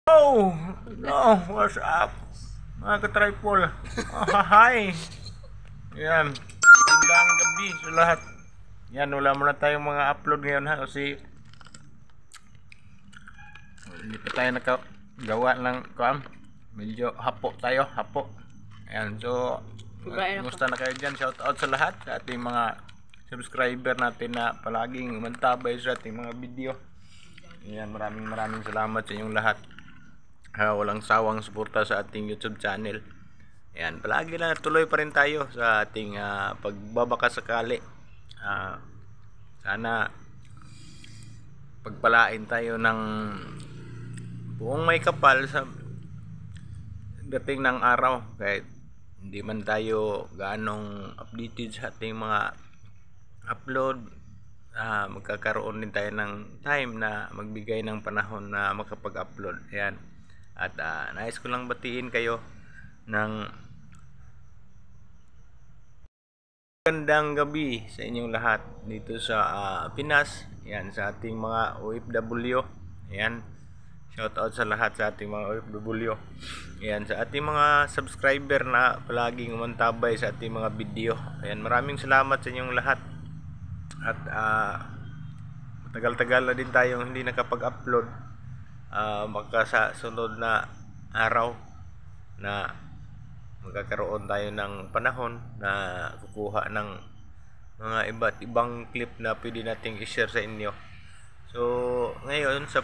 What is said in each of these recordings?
Oh, no, what's up? Mga ka-tripol. Hi. Yan. Magandang gabi sa lahat. Yan, wala muna tayong mga upload ngayon ha. Kasi hindi pa tayo nakagawa ng kuam. Medyo hapo tayo, hapo. Ayan, so kumusta na kayo dyan? Shout out sa lahat, sa ating mga subscriber natin na palaging umantabay sa ating mga video. Ayan, maraming salamat sa inyong lahat. Walang sawang suporta sa ating YouTube channel. Ayan, palagi na tuloy pa rin tayo sa ating pagbabaka sakali. Sana pagpalain tayo ng buong may kapal sa dating ng araw, kahit hindi man tayo ganong updated sa ating mga upload. Magkakaroon din tayo ng time na magbigay ng panahon na makapag-upload. Ayan. At nais ko lang batiin kayo ng magandang gabi sa inyong lahat dito sa Pinas. Ayan, sa ating mga OFW. Ayan, shout out sa lahat sa ating mga OFW. Ayan, sa ating mga subscriber na palaging umantabay sa ating mga video. Ayan, maraming salamat sa inyong lahat. At matagal-tagal na din tayong hindi nakapag-upload. Baka sa sunod na araw na magkakaroon tayo ng panahon na kukuha ng mga iba't ibang clip na pwede nating i-share sa inyo. So ngayon sa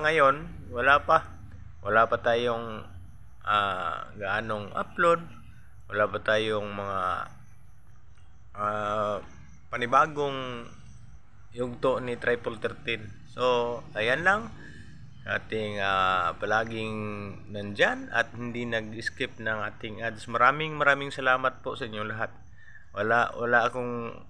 ngayon wala pa tayong gaanong upload, wala pa tayong mga panibagong yugto ni Triple 13. So ayan lang, ating palaging nandyan at hindi nag-skip ng ating ads. Maraming salamat po sa inyo lahat. Wala akong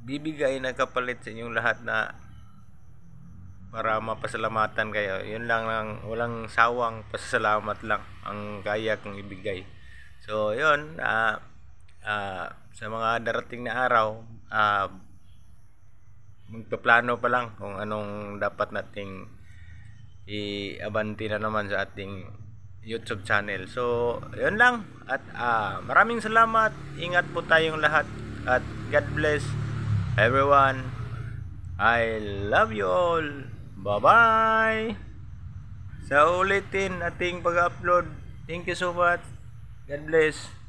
bibigay na kapalit sa inyong lahat na para mapasalamatan kayo. Yun lang, walang sawang pasasalamat lang ang kaya kong ibigay. So yun, sa mga darating na araw, magpaplano pa lang kung anong dapat nating i-abanti na naman sa ating YouTube channel. So yun lang, at maraming salamat. Ingat po tayong lahat at God bless everyone. I love you all. Bye-bye. Sa ulitin ating pag-upload. Thank you so much. God bless.